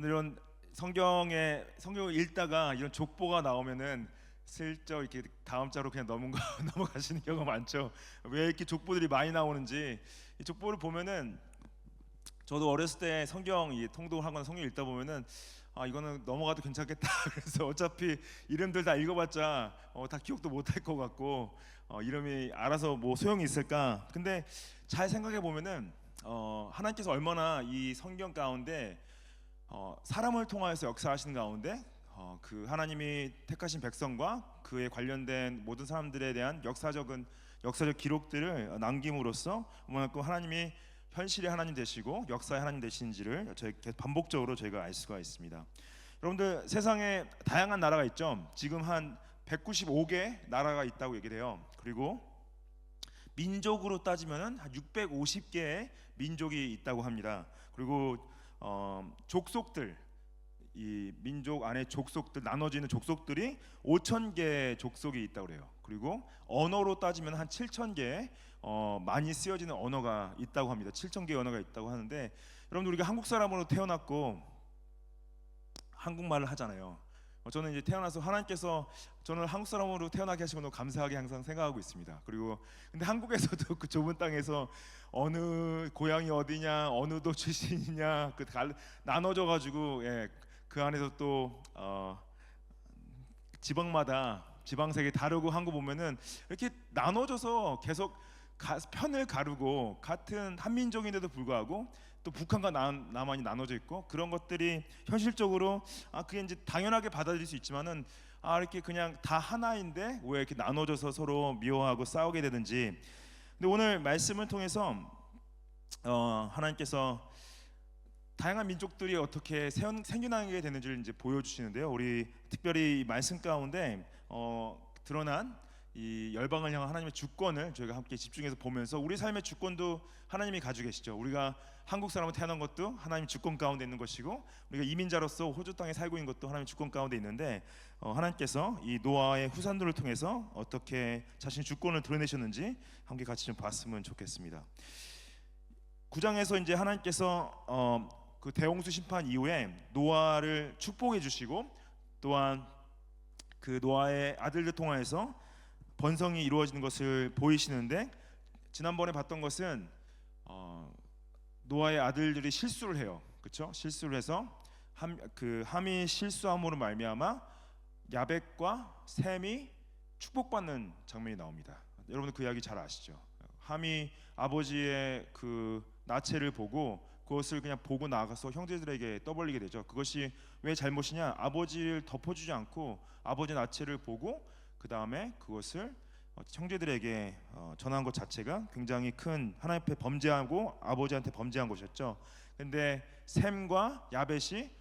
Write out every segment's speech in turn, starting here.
오늘 이런 성경을 읽다가 이런 족보가 나오면은 슬쩍 이렇게 다음 자로 그냥 넘어가시는 경우가 많죠. 왜 이렇게 족보들이 많이 나오는지. 이 족보를 보면은 저도 어렸을 때 성경 통독을 하거나 성경 읽다 보면은 이거는 넘어가도 괜찮겠다. 그래서 어차피 이름들 다 읽어봤자 다 기억도 못할 것 같고 이름이 알아서 뭐 소용이 있을까. 근데 잘 생각해 보면은 하나님께서 얼마나 이 성경 가운데 사람을 통하여서 역사하시는 가운데 그 하나님이 택하신 백성과 그에 관련된 모든 사람들에 대한 역사적 기록들을 남김으로써 그만큼 하나님이 현실의 하나님 되시고 역사의 하나님 되시는지를 반복적으로 저희가 알 수가 있습니다. 여러분들, 세상에 다양한 나라가 있죠. 지금 한 195개 나라가 있다고 얘기를 해요. 그리고 민족으로 따지면 한 650개의 민족이 있다고 합니다. 그리고 족속들, 이 민족 안에 족속들, 나눠지는 족속들이 5,000개 족속이 있다고 그래요. 그리고 언어로 따지면 한 7,000개 많이 쓰여지는 언어가 있다고 합니다. 7,000개의 언어가 있다고 하는데, 여러분들 우리가 한국 사람으로 태어났고 한국말을 하잖아요. 저는 이제 태어나서 하나님께서 저는 한국 사람으로 태어나게 하시고 너무 감사하게 항상 생각하고 있습니다. 그리고 근데 한국에서도 그 좁은 땅에서 어느 고향이 어디냐, 어느 도 출신이냐 나눠져 가지고 그 안에서 또 지방마다 지방색이 다르고 한 거 보면은 이렇게 나눠져서 계속 편을 가르고 같은 한민족인데도 불구하고 또 북한과 남한이 나눠져 있고, 그런 것들이 현실적으로 그게 이제 당연하게 받아들일 수 있지만은 이렇게 그냥 다 하나인데 왜 이렇게 나눠져서 서로 미워하고 싸우게 되는지. 근데 오늘 말씀을 통해서 하나님께서 다양한 민족들이 어떻게 생겨나게 되는지를 이제 보여주시는데요. 우리 특별히 이 말씀 가운데 드러난 이 열방을 향한 하나님의 주권을 저희가 함께 집중해서 보면서, 우리 삶의 주권도 하나님이 가지고 계시죠. 우리가 한국 사람으로 태어난 것도 하나님 주권 가운데 있는 것이고, 우리가 이민자로서 호주 땅에 살고 있는 것도 하나님 주권 가운데 있는데, 하나님께서 이 노아의 후손들을 통해서 어떻게 자신의 주권을 드러내셨는지 함께 같이 좀 봤으면 좋겠습니다. 9장에서 이제 하나님께서 그 대홍수 심판 이후에 노아를 축복해 주시고, 또한 그 노아의 아들들 통하여서 번성이 이루어지는 것을 보이시는데, 지난번에 봤던 것은 노아의 아들들이 실수를 해요. 그렇죠? 실수를 해서 함이 실수함으로 말미암아 야벳과 셈이 축복받는 장면이 나옵니다. 여러분들 그 이야기 잘 아시죠? 함이 아버지의 그 나체를 보고 그것을 그냥 보고 나가서 형제들에게 떠벌리게 되죠. 그것이 왜 잘못이냐? 아버지를 덮어주지 않고 아버지 나체를 보고 그 다음에 그것을 형제들에게 전한 것 자체가 굉장히 큰 하나님 앞에 범죄하고 아버지한테 범죄한 것이었죠. 근데 셈과 야벳이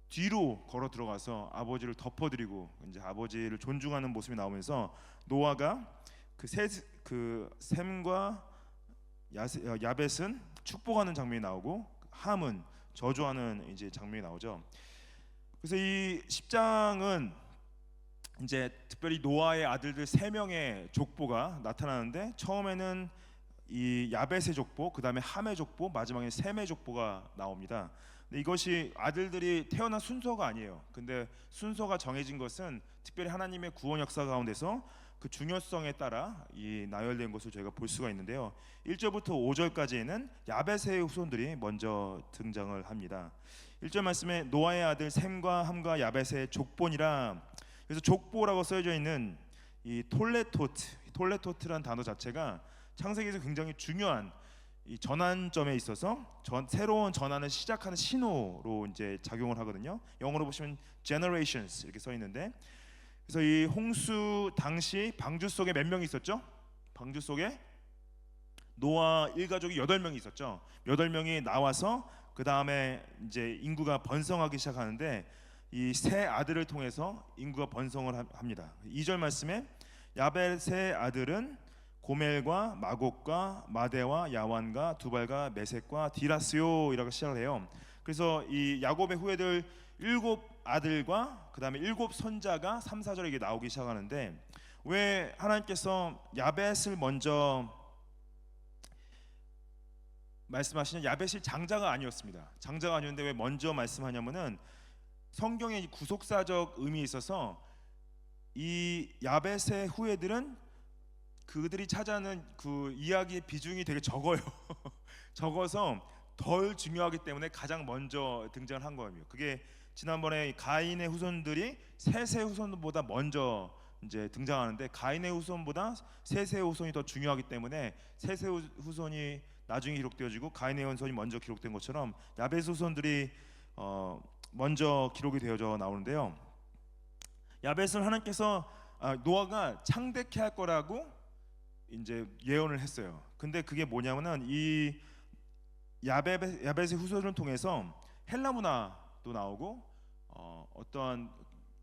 뒤로 걸어 들어가서 아버지를 덮어드리고 이제 아버지를 존중하는 모습이 나오면서 노아가 그 셈과 야벳은 축복하는 장면이 나오고 함은 저주하는 이제 장면이 나오죠. 그래서 이 10장은 이제 특별히 노아의 아들들 3명의 족보가 나타나는데, 처음에는 이 야벳의 족보, 그 다음에 함의 족보, 마지막에 셈의 족보가 나옵니다. 근데 이것이 아들들이 태어난 순서가 아니에요. 근데 순서가 정해진 것은 특별히 하나님의 구원 역사 가운데서 그 중요성에 따라 이 나열된 것을 저희가 볼 수가 있는데요. 1절부터 5절까지에는 야벳의 후손들이 먼저 등장을 합니다. 1절 말씀에 노아의 아들 셈과 함과 야벳의 족본이라, 그래서 족보라고 써져 있는 이 톨레토트라는 단어 자체가 창세기에서 굉장히 중요한 이 전환점에 있어서 새로운 전환을 시작하는 신호로 이제 작용을 하거든요. 영어로 보시면 generations 이렇게 써 있는데, 그래서 이 홍수 당시 방주 속에 몇 명이 있었죠? 방주 속에 노아 일가족이 8명이 있었죠. 8명이 나와서 그 다음에 이제 인구가 번성하기 시작하는데, 이 세 아들을 통해서 인구가 번성을 합니다. 2절 말씀에 야벳의 아들은 고멜과 마곡과 마대와 야완과 두발과 메섹과 디라스요이라고 시작을 해요. 그래서 이 야곱의 후예들 7 아들과 그 다음에 7 손자가 3, 4절에 이게 나오기 시작하는데, 왜 하나님께서 야벳을 먼저 말씀하시는 야벳이 장자가 아니었습니다. 장자가 아니었는데 왜 먼저 말씀하냐면은 성경의 구속사적 의미에 있어서 이 야벳의 후예들은 그들이 차지하는 그 이야기의 비중이 되게 적어요. 적어서 덜 중요하기 때문에 가장 먼저 등장을 한 거예요. 그게 지난번에 가인의 후손들이 셋의 후손보다 먼저 이제 등장하는데 가인의 후손보다 셋의 후손이 더 중요하기 때문에 셋의 후손이 나중에 기록되어지고 가인의 후손이 먼저 기록된 것처럼 야벳 후손들이 먼저 기록이 되어져 나오는데요. 야벳을 하나님께서 노아가 창대케 할 거라고 이제 예언을 했어요. 근데 그게 뭐냐면은 이 야벳의 후손을 통해서 헬라 문화도 나오고 어떤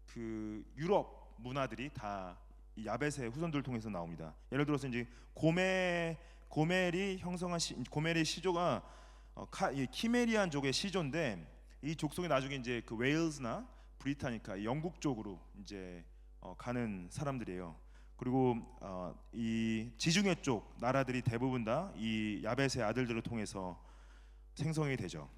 그 유럽 문화들이 다 이 야벳의 후손들을 통해서 나옵니다. 예를 들어서 이제 고멜이 형성한 고멜의 시조가 키메리안족의 시조인데 이 족속이 나중에 이제 그 웨일즈나 브리타니카 영국 쪽으로 이제 가는 사람들이에요. 그리고 이 지중해 쪽 나라들이 대부분 다 이 야벳의 아들들을 통해서 생성이 되죠.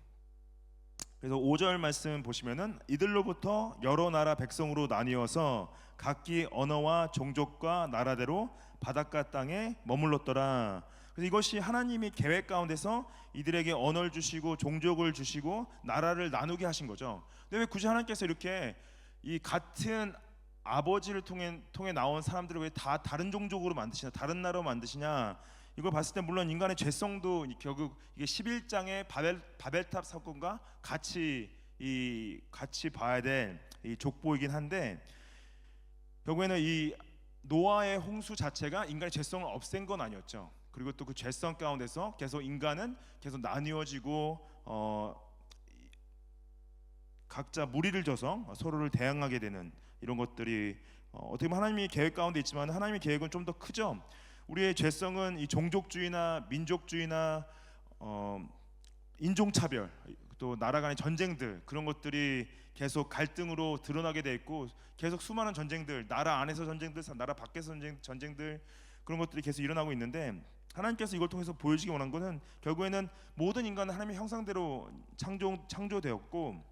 그래서 5절 말씀 보시면은 이들로부터 여러 나라 백성으로 나뉘어서 각기 언어와 종족과 나라대로 바닷가 땅에 머물렀더라. 그래서 이것이 하나님이 계획 가운데서 이들에게 언어를 주시고 종족을 주시고 나라를 나누게 하신 거죠. 근데 왜 굳이 하나님께서 이렇게 이 같은 아버지를 통해 나온 사람들을 왜 다 다른 종족으로 만드시냐, 다른 나라로 만드시냐? 이걸 봤을 때 물론 인간의 죄성도 결국 이게 11장의 바벨탑 사건과 같이 봐야 될 이 족보이긴 한데 결국에는 이 노아의 홍수 자체가 인간의 죄성을 없앤 건 아니었죠. 그리고 또 그 죄성 가운데서 계속 인간은 계속 나뉘어지고 각자 무리를 져서 서로를 대항하게 되는 이런 것들이 어떻게 보면 하나님의 계획 가운데 있지만 하나님의 계획은 좀 더 크죠. 우리의 죄성은 이 종족주의나 민족주의나 인종차별 또 나라 간의 전쟁들 그런 것들이 계속 갈등으로 드러나게 돼 있고 계속 수많은 전쟁들 나라 안에서 전쟁들 나라 밖에서 전쟁들 그런 것들이 계속 일어나고 있는데 하나님께서 이걸 통해서 보여주기 원한 것은 결국에는 모든 인간은 하나님의 형상대로 창조되었고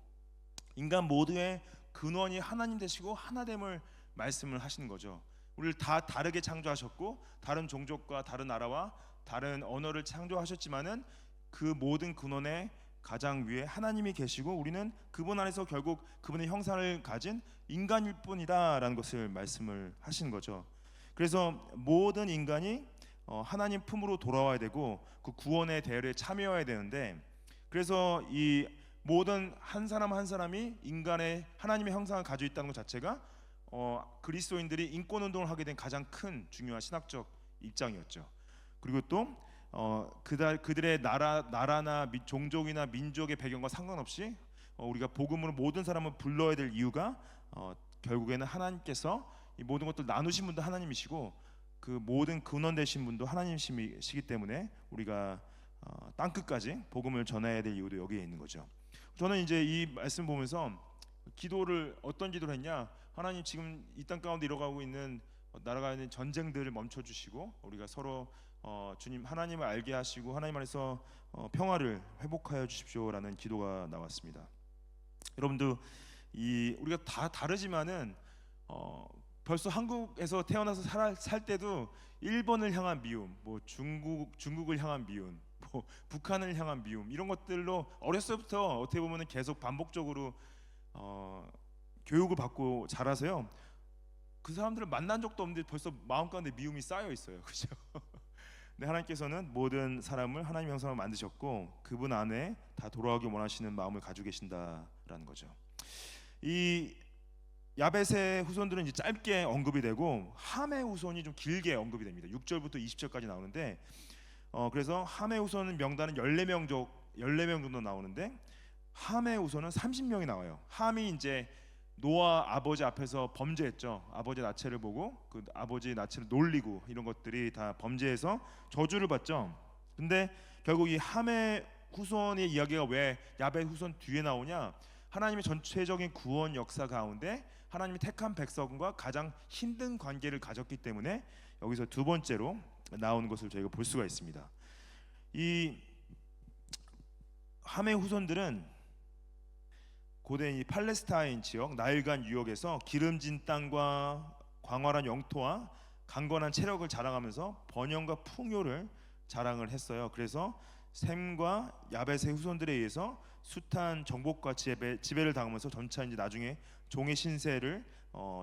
인간 모두의 근원이 하나님 되시고 하나됨을 말씀을 하시는 거죠. 우리를 다 다르게 창조하셨고 다른 종족과 다른 나라와 다른 언어를 창조하셨지만은 그 모든 근원의 가장 위에 하나님이 계시고 우리는 그분 안에서 결국 그분의 형상을 가진 인간일 뿐이다라는 것을 말씀을 하시는 거죠. 그래서 모든 인간이 하나님 품으로 돌아와야 되고 그 구원의 대열에 참여해야 되는데 그래서 이 모든 한 사람 한 사람이 인간의 하나님의 형상을 가지고 있다는 것 자체가 그리스도인들이 인권 운동을 하게 된 가장 큰 중요한 신학적 입장이었죠. 그리고 또 그들의 나라나 종족이나 민족의 배경과 상관없이 우리가 복음으로 모든 사람을 불러야 될 이유가 결국에는 하나님께서 이 모든 것들 나누신 분도 하나님이시고 그 모든 근원 되신 분도 하나님이시기 때문에 우리가 땅 끝까지 복음을 전해야 될 이유도 여기에 있는 거죠. 저는 이제 이 말씀 보면서 기도를 어떤 기도를 했냐? 하나님 지금 이 땅 가운데 일어가고 있는 나라가 있는 전쟁들을 멈춰 주시고 우리가 서로 주님 하나님을 알게 하시고 하나님 안에서 평화를 회복하여 주십시오라는 기도가 나왔습니다. 여러분도 우리가 다 다르지만은 벌써 한국에서 태어나서 살 때도 일본을 향한 미움, 뭐 중국을 향한 미움, 뭐 북한을 향한 미움 이런 것들로 어렸을 때부터 어떻게 보면은 계속 반복적으로 교육을 받고 자라서요. 그 사람들을 만난 적도 없는데 벌써 마음 가운데 미움이 쌓여 있어요. 그렇죠? 근데 하나님께서는 모든 사람을 하나님의 형상으로 만드셨고 그분 안에 다 돌아가기 원하시는 마음을 가지고 계신다라는 거죠. 이 야벳의 후손들은 이제 짧게 언급이 되고 함의 후손이 좀 길게 언급이 됩니다. 6절부터 20절까지 나오는데 그래서 함의 후손은 명단은 14명 정도 나오는데 함의 후손은 30명이 나와요. 함이 이제 노아 아버지 앞에서 범죄했죠. 아버지 나체를 보고 그 아버지 나체를 놀리고 이런 것들이 다 범죄해서 저주를 받죠. 근데 결국 이 함의 후손의 이야기가 왜 야벳 후손 뒤에 나오냐? 하나님의 전체적인 구원 역사 가운데 하나님이 택한 백성과 가장 힘든 관계를 가졌기 때문에 여기서 두 번째로 나오는 것을 저희가 볼 수가 있습니다. 이 함의 후손들은 고대 이 팔레스타인 지역 나일강 유역에서 기름진 땅과 광활한 영토와 강건한 체력을 자랑하면서 번영과 풍요를 자랑을 했어요. 그래서 셈과 야벳의 후손들에 의해서 숱한 정복과 지배를 당하면서 점차 이제 나중에 종의 신세를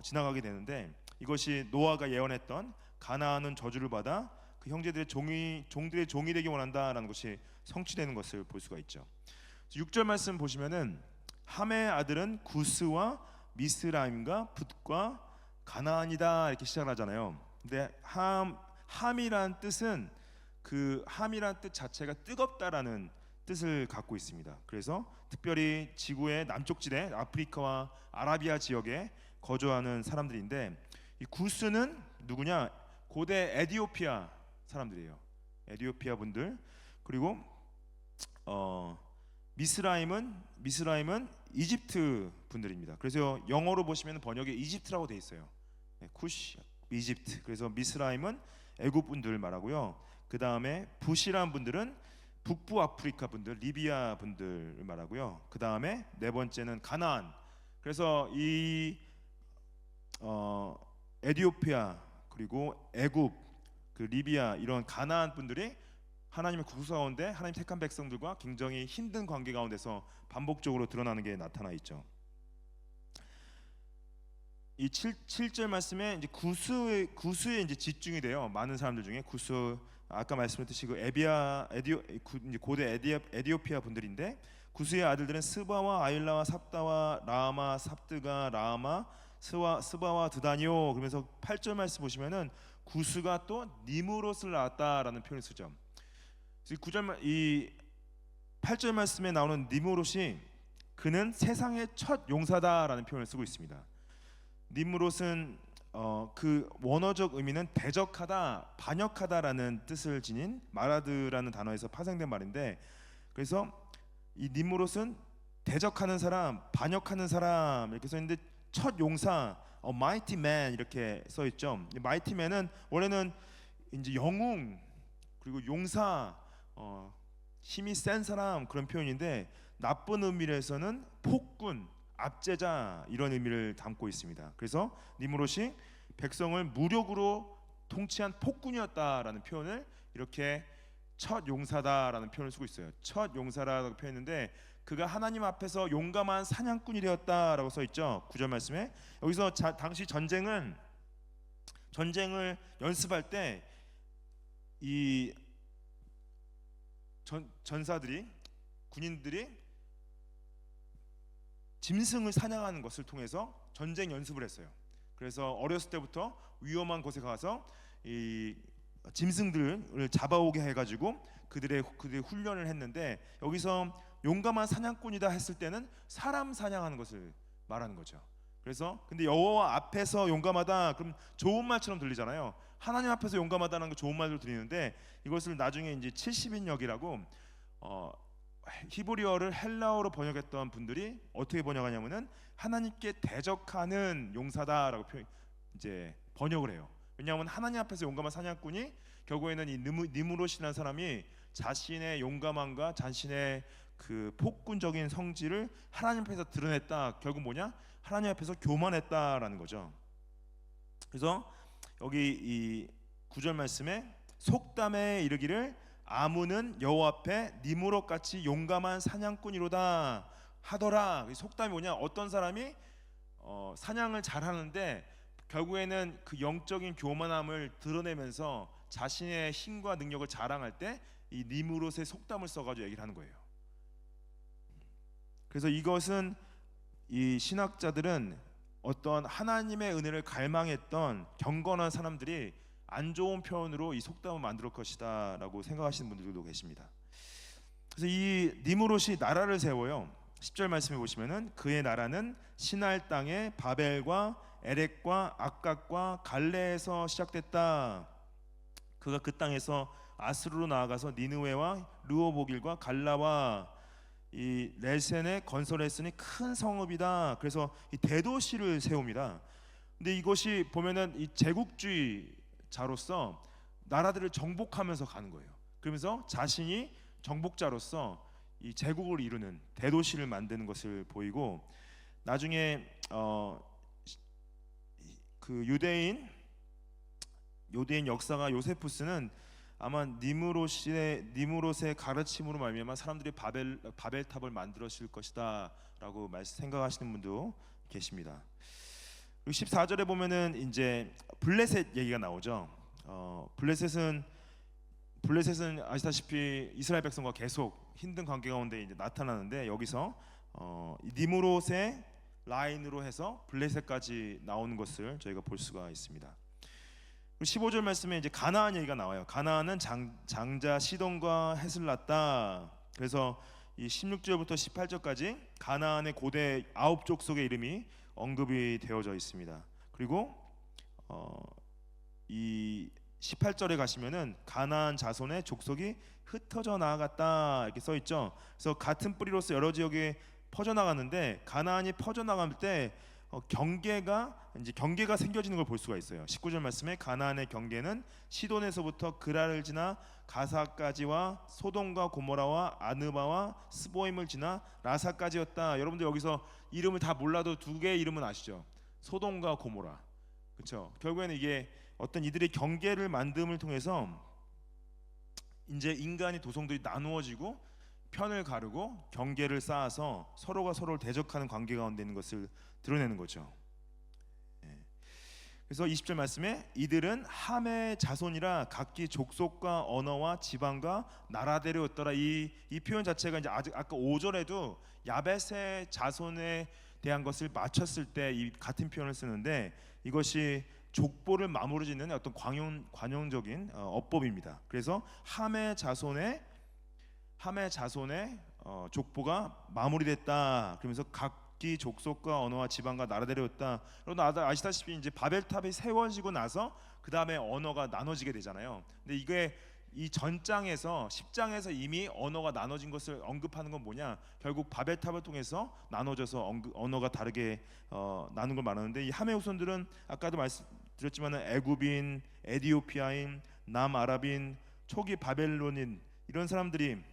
지나가게 되는데, 이것이 노아가 예언했던 가나안은 저주를 받아 그 형제들의 종들의 종이 되기 원한다라는 것이 성취되는 것을 볼 수가 있죠. 6절 말씀 보시면은 함의 아들은 구스와 미스라임과 붓과 가나안이다 이렇게 시작을 하잖아요. 근데 함이란 뜻은 그 함이란 뜻 자체가 뜨겁다라는 뜻을 갖고 있습니다. 그래서 특별히 지구의 남쪽 지대 아프리카와 아라비아 지역에 거주하는 사람들인데, 이 구스는 누구냐? 고대 에디오피아 사람들이에요. 에디오피아 분들. 그리고 미스라임은 이집트 분들입니다. 그래서 영어로 보시면 번역에 이집트라고 돼 있어요. 쿠시, 이집트. 그래서 미스라임은 애굽 분들 말하고요. 그 다음에 붓이란 분들은 북부 아프리카 분들, 리비아 분들을 말하고요. 그 다음에 네 번째는 가나안. 그래서 이 에디오피아 그리고 애굽, 그 리비아 이런 가나안 분들이 하나님의 구속 가운데 하나님 택한 백성들과 굉장히 힘든 관계 가운데서 반복적으로 드러나는 게 나타나 있죠. 이 7절 말씀에 이제 구스에 이제 집중이 돼요. 많은 사람들 중에 구스, 아까 말씀드렸듯이 그 고대 에디오피아 분들인데, 구스의 아들들은 스바와 아일라와 삽다와 라마 삽드가 라마 스바와 드다니오. 그러면서 8절 말씀 보시면은 구스가 또 니무롯을 낳았다라는 표현을 쓰죠. 이 8절 말씀에 나오는 니무롯이 그는 세상의 첫 용사다라는 표현을 쓰고 있습니다. 니무롯은 그 원어적 의미는 대적하다, 반역하다라는 뜻을 지닌 마라드라는 단어에서 파생된 말인데, 그래서 이 니무롯은 대적하는 사람, 반역하는 사람 이렇게 써 있는데, 첫 용사, mighty man 이렇게 써 있죠. mighty man은 원래는 이제 영웅 그리고 용사, 힘이 센 사람 그런 표현인데, 나쁜 의미에서는 폭군, 압제자 이런 의미를 담고 있습니다. 그래서 니무롯이 백성을 무력으로 통치한 폭군이었다라는 표현을 이렇게 첫 용사다라는 표현을 쓰고 있어요. 첫 용사라고 표현했는데, 그가 하나님 앞에서 용감한 사냥꾼이 되었다라고 써 있죠. 9절 말씀에. 여기서 당시 전쟁을 연습할 때 이 전사들이, 군인들이 짐승을 사냥하는 것을 통해서 전쟁 연습을 했어요. 그래서 어렸을 때부터 위험한 곳에 가서 이 짐승들을 잡아오게 해가지고 그들의 훈련을 했는데, 여기서 용감한 사냥꾼이다 했을 때는 사람 사냥하는 것을 말하는 거죠. 그래서 근데 여호와 앞에서 용감하다 그럼 좋은 말처럼 들리잖아요. 하나님 앞에서 용감하다는 거 좋은 말로 들리는데, 이것을 나중에 이제 70인역이라고 히브리어를 헬라어로 번역했던 분들이 어떻게 번역하냐면은 하나님께 대적하는 용사다라고 이제 번역을 해요. 왜냐하면 하나님 앞에서 용감한 사냥꾼이 결국에는 이 니무롯이라는 사람이 자신의 용감함과 자신의 그 폭군적인 성질을 하나님 앞에서 드러냈다. 결국 뭐냐? 하나님 앞에서 교만했다라는 거죠. 그래서 여기 이 9절 말씀에 속담에 이르기를 아문은 여호와 앞에 니무롯 같이 용감한 사냥꾼이로다 하더라. 속담이 뭐냐? 어떤 사람이 사냥을 잘하는데 결국에는 그 영적인 교만함을 드러내면서 자신의 힘과 능력을 자랑할 때 이 니무롯의 속담을 써가지고 얘기를 하는 거예요. 그래서 이것은 이 신학자들은 어떤 하나님의 은혜를 갈망했던 경건한 사람들이 안 좋은 표현으로 이 속담을 만들 것이다 라고 생각하시는 분들도 계십니다. 그래서 이 니무롯이 나라를 세워요. 10절 말씀해 보시면은 그의 나라는 시날 땅의 바벨과 에렉과 악각과 갈레에서 시작됐다. 그가 그 땅에서 아스루로 나아가서 니느웨와 르호보길과 갈라와 이 레센에 건설했으니 큰 성읍이다. 그래서 이 대도시를 세웁니다. 근데 이것이 보면은 이 제국주의자로서 나라들을 정복하면서 가는 거예요. 그러면서 자신이 정복자로서 이 제국을 이루는 대도시를 만드는 것을 보이고, 나중에 그 유대인 역사가 요세푸스는 아마 니무롯의 가르침으로 말미암아 사람들이 바벨탑을 만들었을 것이다라고 생각하시는 분도 계십니다. 그리고 14절에 보면은 이제 블레셋 얘기가 나오죠. 블레셋은 아시다시피 이스라엘 백성과 계속 힘든 관계 가운데 이제 나타나는데, 여기서 니무롯의 라인으로 해서 블레셋까지 나오는 것을 저희가 볼 수가 있습니다. 15절 말씀에 이제 가나안 얘기가 나와요. 가나안은 장자 시돈과 헷을 낳았다. 그래서 이 16절부터 18절까지 가나안의 고대 9족속의 이름이 언급이 되어져 있습니다. 그리고 이 18절에 가시면은 가나안 자손의 족속이 흩어져 나아갔다 이렇게 써 있죠. 그래서 같은 뿌리로서 여러 지역에 퍼져 나갔는데, 가나안이 퍼져 나갈 때 경계가 생겨지는 걸 볼 수가 있어요. 19절 말씀에 가나안의 경계는 시돈에서부터 그라를 지나 가사까지와 소돔과 고모라와 아느바와 스보임을 지나 라사까지였다. 여러분들 여기서 이름을 다 몰라도 두 개의 이름은 아시죠? 소돔과 고모라. 그렇죠? 결국에는 이게 어떤 이들의 경계를 만듦을 통해서 이제 인간이 도성들이 나누어지고 편을 가르고 경계를 쌓아서 서로가 서로를 대적하는 관계 가운데 있는 것을 드러내는 거죠. 그래서 20절 말씀에 이들은 함의 자손이라 각기 족속과 언어와 지방과 나라대로였더라. 이 표현 자체가 이제 아까 5절에도 야벳의 자손에 대한 것을 맞췄을 때 이 같은 표현을 쓰는데, 이것이 족보를 마무리 짓는 어떤 관용적인 어법입니다. 그래서 함의 자손의 족보가 마무리됐다. 그러면서 각기 족속과 언어와 지방과 나라대로였다. 여러분 아시다시피 이제 바벨탑이 세워지고 나서 그 다음에 언어가 나눠지게 되잖아요. 근데 이게 이 전장에서 10장에서 이미 언어가 나눠진 것을 언급하는 건 뭐냐? 결국 바벨탑을 통해서 나눠져서 언어가 다르게 나눈 걸 말하는데, 이 함의 후손들은 아까도 말씀드렸지만 애굽인, 에디오피아인, 남아랍인, 초기 바벨론인 이런 사람들이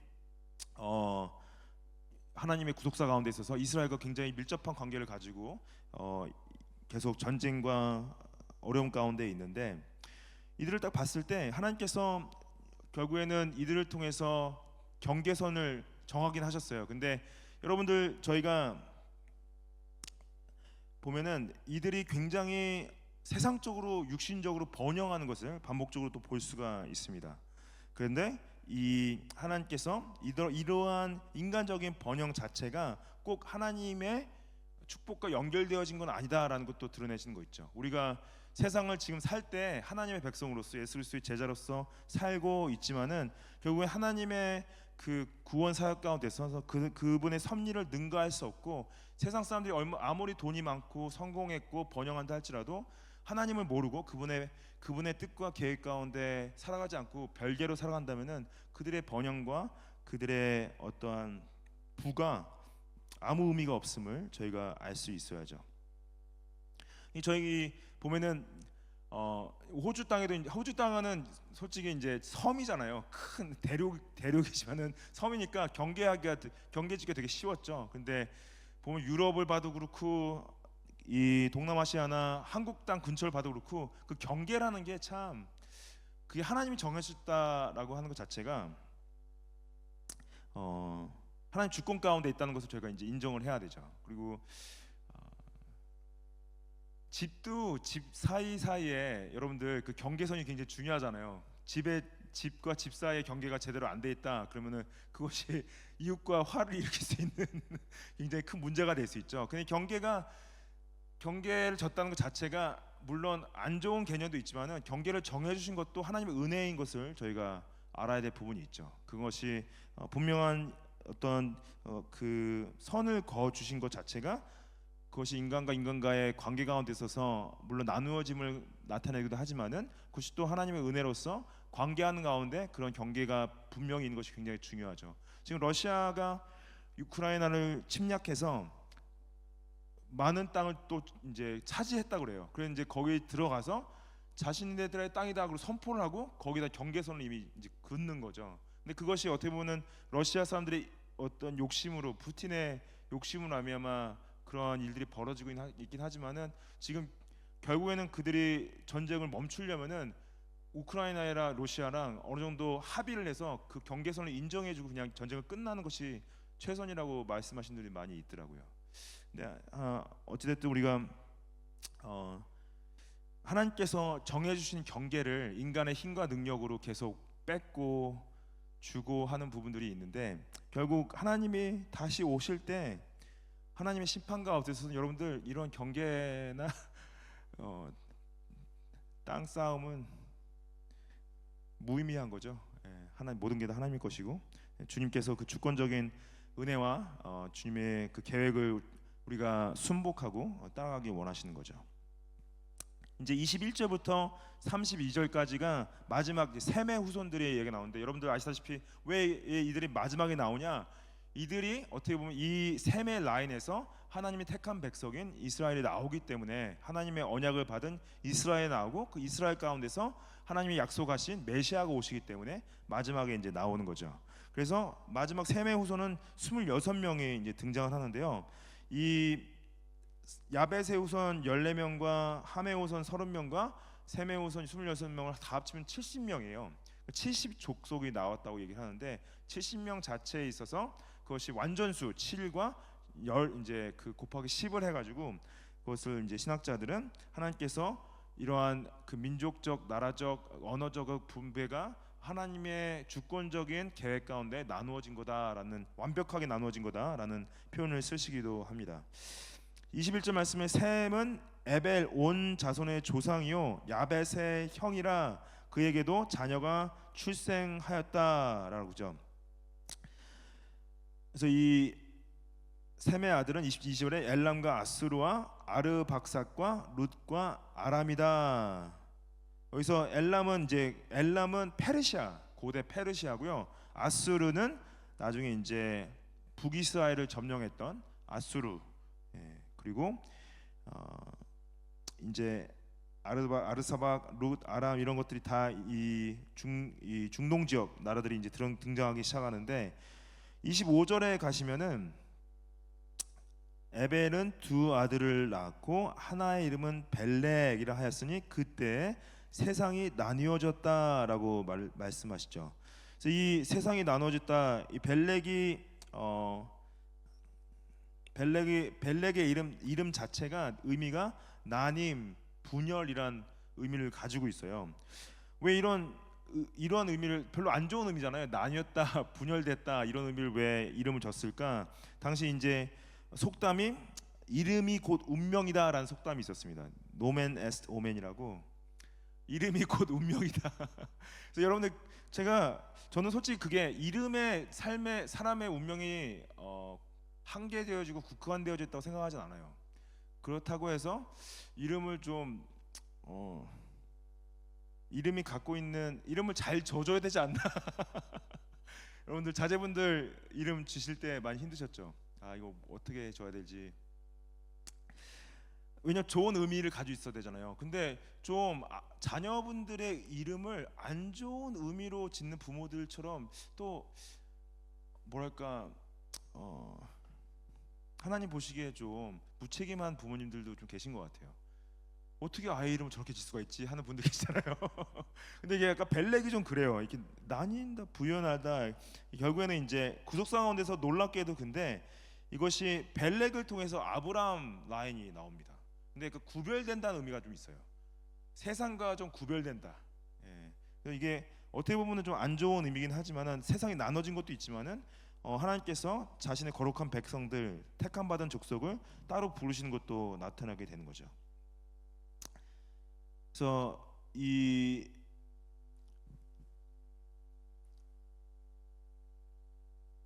하나님의 구속사 가운데 있어서 이스라엘과 굉장히 밀접한 관계를 가지고 계속 전쟁과 어려움 가운데 있는데, 이들을 딱 봤을 때 하나님께서 결국에는 이들을 통해서 경계선을 정하긴 하셨어요. 근데 여러분들 저희가 보면은 이들이 굉장히 세상적으로 육신적으로 번영하는 것을 반복적으로 또 볼 수가 있습니다. 그런데 이 하나님께서 이러한 인간적인 번영 자체가 꼭 하나님의 축복과 연결되어진 건 아니다라는 것도 드러내시는 거 있죠. 우리가 세상을 지금 살 때 하나님의 백성으로서 예수 그리스도의 제자로서 살고 있지만은 결국에 하나님의 그 구원 사역 가운데 있어서 그분의 섭리를 능가할 수 없고, 세상 사람들이 아무리 돈이 많고 성공했고 번영한다 할지라도 하나님을 모르고 그분의 뜻과 계획 가운데 살아가지 않고 별개로 살아간다면은 그들의 번영과 그들의 어떠한 부가 아무 의미가 없음을 저희가 알 수 있어야죠. 저희 보면은 호주 땅은 솔직히 이제 섬이잖아요. 큰 대륙이지만은 섬이니까 경계지기가 되게 쉬웠죠. 근데 보면 유럽을 봐도 그렇고 이 동남아시아나 한국 땅 근처를 봐도 그렇고, 그 경계라는 게 참 그게 하나님이 정하셨다라고 하는 것 자체가 하나님 주권 가운데 있다는 것을 저희가 이제 인정을 해야 되죠. 그리고 집도 집 사이사이에 여러분들 그 경계선이 굉장히 중요하잖아요. 집과 집 사이의 경계가 제대로 안 돼 있다 그러면은 그것이 이웃과 화를 일으킬 수 있는 굉장히 큰 문제가 될 수 있죠. 근데 경계를 졌다는 것 자체가 물론 안 좋은 개념도 있지만은 경계를 정해주신 것도 하나님의 은혜인 것을 저희가 알아야 될 부분이 있죠. 그것이 분명한 어떤 그 선을 그어 주신 것 자체가, 그것이 인간과 인간과의 관계 가운데 있어서 물론 나누어짐을 나타내기도 하지만은 그것이 또 하나님의 은혜로서 관계하는 가운데 그런 경계가 분명히 있는 것이 굉장히 중요하죠. 지금 러시아가 우크라이나를 침략해서 많은 땅을 또 이제 차지했다고 그래요. 그래서 이제 거기 들어가서 자신네들의 땅이다 그러고 선포를 하고 거기다 경계선을 이미 이제 긋는 거죠. 근데 그것이 어떻게 보면 러시아 사람들이 어떤 욕심으로 푸틴의 욕심으로 말미암아 그런 일들이 벌어지고 있긴 하지만은 지금 결국에는 그들이 전쟁을 멈추려면은 우크라이나랑 러시아랑 어느 정도 합의를 해서 그 경계선을 인정해주고 그냥 전쟁을 끝나는 것이 최선이라고 말씀하신 분들이 많이 있더라고요. 근데 어찌됐든 우리가 하나님께서 정해주신 경계를 인간의 힘과 능력으로 계속 뺏고 주고 하는 부분들이 있는데 결국 하나님이 다시 오실 때 하나님의 심판 가운데서 여러분들 이런 경계나 땅 싸움은 무의미한 거죠. 하나님 모든 게 다 하나님의 것이고 주님께서 그 주권적인 은혜와 주님의 그 계획을 우리가 순복하고 따라가기 원하시는 거죠. 이제 21절부터 32절까지가 마지막 셈의 후손들의 얘기가 나오는데 여러분들 아시다시피 왜 이들이 마지막에 나오냐? 이들이 어떻게 보면 이 셈의 라인에서 하나님이 택한 백성인 이스라엘이 나오기 때문에 하나님의 언약을 받은 이스라엘이 나오고 그 이스라엘 가운데서 하나님이 약속하신 메시아가 오시기 때문에 마지막에 이제 나오는 거죠. 그래서 마지막 셈의 후손은 26명이 이제 등장을 하는데요. 이 야벳의 후손 14명과 함의 후손 30명과 셈의 후손 26명을 다 합치면 70명이에요. 70족속이 나왔다고 얘기하는데 70명 자체에 있어서 그것이 완전수 7과 10 이제 그 곱하기 10을 해가지고 그것을 이제 신학자들은 하나님께서 이러한 그 민족적, 나라적, 언어적 분배가 하나님의 주권적인 계획 가운데 나누어진 거다라는 완벽하게 나누어진 거다라는 표현을 쓰시기도 합니다. 21절 말씀에 셈은 에벨 온 자손의 조상이요 야벳의 형이라 그에게도 자녀가 출생하였다라고 그죠. 그래서 이 셈의 아들은 22절에 엘람과 아수르와 아르박삭과 룻과 아람이다. 여기서 엘람은 페르시아 고대 페르시아고요. 아수르는 나중에 이제 북이스라엘을 점령했던 아수르. 그리고 이제 아르사박, 룻, 아람 이런 것들이 다 이 중동 지역 나라들이 이제 등장하기 시작하는데 25절에 가시면은 에벨은 두 아들을 낳았고 하나의 이름은 벨렉이라 하였으니 그때 세상이 나뉘어졌다라고 말씀하시죠. 그래서 이 세상이 나눠졌다 이 벨렉의 이름 자체가 의미가 나님, 분열이란 의미를 가지고 있어요. 왜 이런 의미를 별로 안 좋은 의미잖아요. 나뉘었다, 분열됐다 이런 의미를 왜 이름을 줬을까? 당시 이제 속담이 이름이 곧 운명이다라는 속담이 있었습니다. 노멘 에스트 오멘이라고 이름이 곧 운명이다. 그래서 여러분들 저는 솔직히 그게 이름의 삶의 사람의 운명이 한계되어지고 국한되어졌다고 생각하진 않아요. 그렇다고 해서 이름을 좀 이름이 갖고 있는 이름을 잘 줘줘야 되지 않나? 여러분들 자제분들 이름 주실 때 많이 힘드셨죠? 이거 어떻게 줘야 될지. 왜냐 좋은 의미를 가지고 있어야 되잖아요. 근데 좀 자녀분들의 이름을 안 좋은 의미로 짓는 부모들처럼 또 뭐랄까 하나님 보시기에 좀 무책임한 부모님들도 좀 계신 것 같아요. 어떻게 아이 이름을 저렇게 질 수가 있지 하는 분들 계시잖아요. 근데 이게 약간 벨렉이 좀 그래요. 이렇게 나뉜다, 부연하다. 결국에는 이제 구속사 가운데서 놀랍게도 근데 이것이 벨렉을 통해서 아브라함 라인이 나옵니다. 근데 그 구별된다는 의미가 좀 있어요. 세상과 좀 구별된다. 이게 어떻게 보면은 좀 안 좋은 의미긴 하지만은 세상이 나눠진 것도 있지만은 하나님께서 자신의 거룩한 백성들 택함 받은 족속을 따로 부르시는 것도 나타나게 되는 거죠. 그래서 이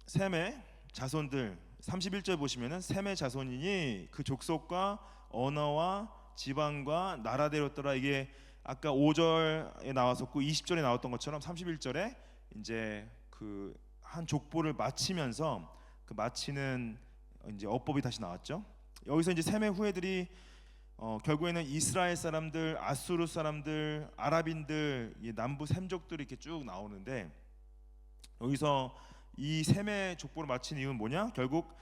셈의 자손들 31절 보시면은 셈의 자손이니 그 족속과 언어와 지방과 나라 되었더라. 이게 아까 5절에 나왔었고 20절에 나왔던 것처럼 31절에 이제 그 한 족보를 마치면서 그 마치는 이제 어법이 다시 나왔죠. 여기서 이제 셈의 후예들이 결국에는 이스라엘 사람들, 아수르 사람들, 아랍인들, 남부 셈족들이 이렇게 쭉 나오는데 여기서 이 셈의 족보를 마친 이유는 뭐냐? 결국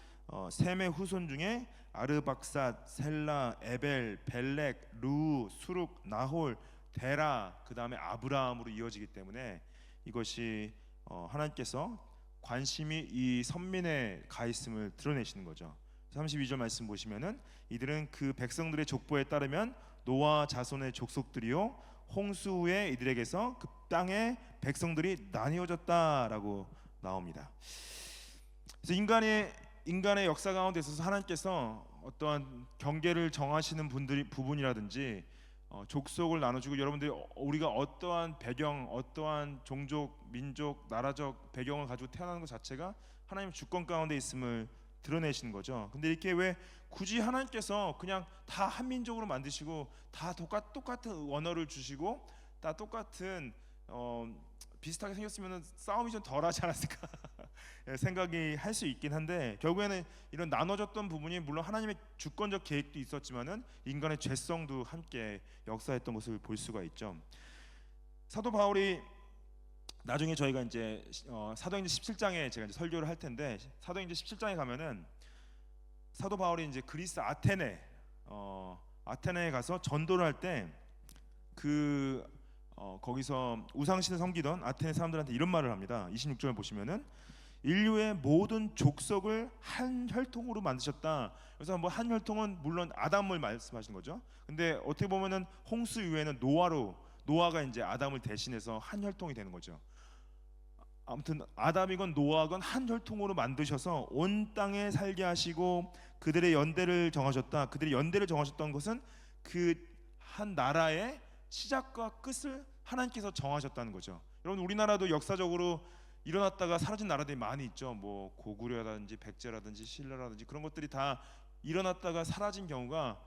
셈의 후손 중에 아르박삿, 셀라, 에벨, 벨렉, 루, 수룩, 나홀, 데라, 그 다음에 아브라함으로 이어지기 때문에 이것이 하나님께서 관심이 이 선민에 가 있음을 드러내시는 거죠. 32절 말씀 보시면은 이들은 그 백성들의 족보에 따르면 노아 자손의 족속들이요 홍수 후에 이들에게서 그 땅의 백성들이 나뉘어졌다라고 나옵니다. 그래서 인간의 역사 가운데 있어서 하나님께서 어떠한 경계를 정하시는 부분이라든지 족속을 나눠주고 여러분들이 우리가 어떠한 배경, 어떠한 종족, 민족, 나라적 배경을 가지고 태어나는 것 자체가 하나님의 주권 가운데 있음을 드러내시는 거죠. 근데 이렇게 왜 굳이 하나님께서 그냥 다 한민족으로 만드시고 다 똑같은 언어를 주시고 다 똑같은 비슷하게 생겼으면 싸움이 좀 덜하지 않았을까 생각이 할 수 있긴 한데 결국에는 이런 나눠졌던 부분이 물론 하나님의 주권적 계획도 있었지만은 인간의 죄성도 함께 역사했던 것을 볼 수가 있죠. 사도 바울이 나중에 저희가 이제 사도행전 17장에 제가 이제 설교를 할 텐데 사도행전 17장에 가면은 사도 바울이 이제 그리스 아테네에 가서 전도를 할 때 거기서 우상신을 섬기던 아테네 사람들한테 이런 말을 합니다. 26절을 보시면은 인류의 모든 족속을 한 혈통으로 만드셨다. 그래서 뭐 한 혈통은 물론 아담을 말씀하시는 거죠. 근데 어떻게 보면은 홍수 이후에는 노아가 이제 아담을 대신해서 한 혈통이 되는 거죠. 아무튼 아담이건 노아건 한 혈통으로 만드셔서 온 땅에 살게 하시고 그들의 연대를 정하셨다. 그들의 연대를 정하셨던 것은 그 한 나라의 시작과 끝을 하나님께서 정하셨다는 거죠. 여러분 우리나라도 역사적으로 일어났다가 사라진 나라들이 많이 있죠. 뭐 고구려라든지 백제라든지 신라라든지 그런 것들이 다 일어났다가 사라진 경우가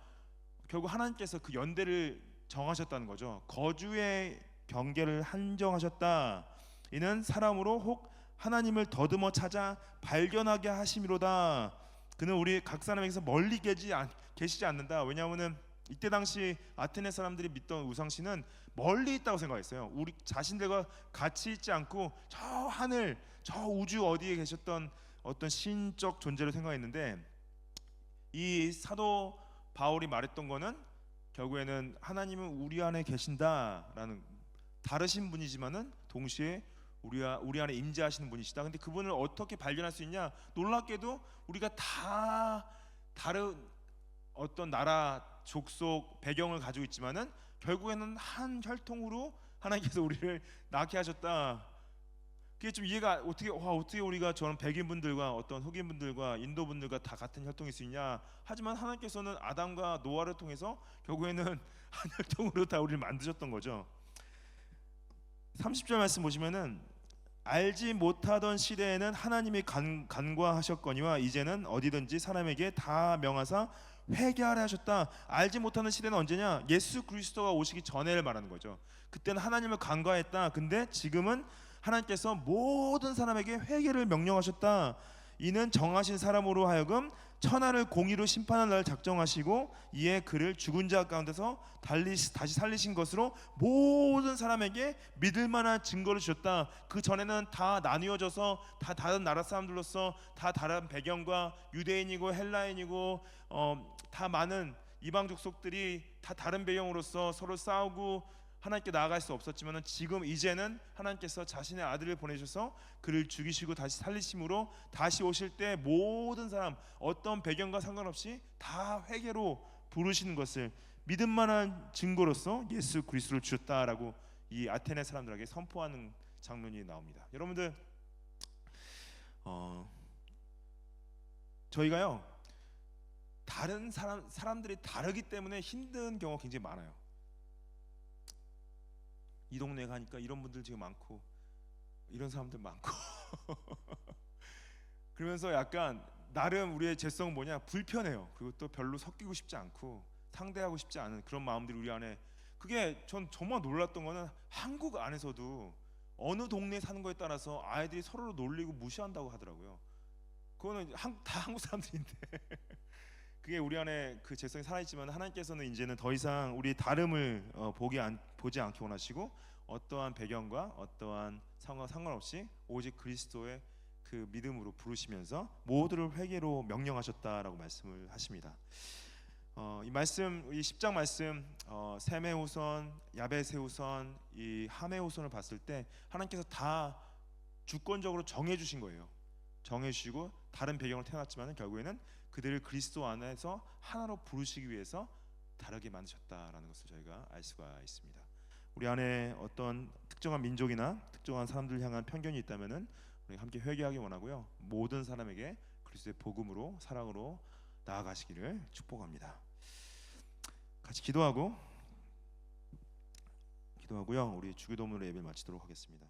결국 하나님께서 그 연대를 정하셨다는 거죠. 거주의 경계를 한정하셨다. 이는 사람으로 혹 하나님을 더듬어 찾아 발견하게 하심이로다. 그는 우리 각 사람에게서 멀리 계시지 않는다. 왜냐하면은 이때 당시 아테네 사람들이 믿던 우상신은 멀리 있다고 생각했어요. 우리 자신들과 같이 있지 않고 저 하늘, 저 우주 어디에 계셨던 어떤 신적 존재로 생각했는데 이 사도 바울이 말했던 거는 결국에는 하나님은 우리 안에 계신다라는 다르신 분이지만은 동시에 우리 안에 임재하시는 분이시다. 근데 그분을 어떻게 발견할 수 있냐? 놀랍게도 우리가 다 다른 어떤 나라, 족속, 배경을 가지고 있지만은 결국에는 한 혈통으로 하나님께서 우리를 낳게 하셨다. 그게 좀 이해가 어떻게 우리가 저런 백인분들과 어떤 흑인분들과 인도분들과 다 같은 혈통일 수 있냐? 하지만 하나님께서는 아담과 노아를 통해서 결국에는 한 혈통으로 다 우리를 만드셨던 거죠. 30절 말씀 보시면은 알지 못하던 시대에는 하나님이 간과하셨거니와 이제는 어디든지 사람에게 다 명하사 회개하라 하셨다. 알지 못하는 시대는 언제냐? 예수 그리스도가 오시기 전에를 말하는 거죠. 그때는 하나님을 간과했다. 근데 지금은 하나님께서 모든 사람에게 회개를 명령하셨다. 이는 정하신 사람으로 하여금 천하를 공의로 심판할 날 작정하시고 이에 그를 죽은 자 가운데서 다시 살리신 것으로 모든 사람에게 믿을 만한 증거를 주셨다. 그 전에는 다 나뉘어져서 다 다른 나라 사람들로서 다 다른 배경과 유대인이고 헬라인이고 다 많은 이방 족속들이 다 다른 배경으로서 서로 싸우고 하나님께 나아갈 수 없었지만 지금 이제는 하나님께서 자신의 아들을 보내셔서 그를 죽이시고 다시 살리심으로 다시 오실 때 모든 사람 어떤 배경과 상관없이 다 회개로 부르시는 것을 믿을 만한 증거로서 예수 그리스도를 주셨다라고 이 아테네 사람들에게 선포하는 장면이 나옵니다. 여러분들 저희가요 다른 사람들이 다르기 때문에 힘든 경우가 굉장히 많아요. 이 동네에 가니까 이런 분들 지금 많고 이런 사람들 많고 그러면서 약간 나름 우리의 죄성은 뭐냐? 불편해요. 그리고 또 별로 섞이고 싶지 않고 상대하고 싶지 않은 그런 마음들이 우리 안에 그게 전 정말 놀랐던 거는 한국 안에서도 어느 동네에 사는 거에 따라서 아이들이 서로를 놀리고 무시한다고 하더라고요. 그거는 다 한국 사람들인데 그게 우리 안에 그 죄성이 살아있지만 하나님께서는 이제는 더 이상 우리의 다름을 보지 않게 원하시고 어떠한 배경과 어떠한 상황과 상관없이 오직 그리스도의 그 믿음으로 부르시면서 모두를 회개로 명령하셨다라고 말씀을 하십니다. 이 말씀, 이 10장 말씀, 셈의 후손, 야벳의 후손, 이 함의 후손을 봤을 때 하나님께서 다 주권적으로 정해 주신 거예요. 정해 주시고 다른 배경을 태어났지만 결국에는 그들을 그리스도 안에서 하나로 부르시기 위해서 다르게 만드셨다라는 것을 저희가 알 수가 있습니다. 우리 안에 어떤 특정한 민족이나 특정한 사람들 향한 편견이 있다면은 우리 함께 회개하기 원하고요. 모든 사람에게 그리스도의 복음으로 사랑으로 나아가시기를 축복합니다. 같이 기도하고요. 우리 주기도문으로 예배를 마치도록 하겠습니다.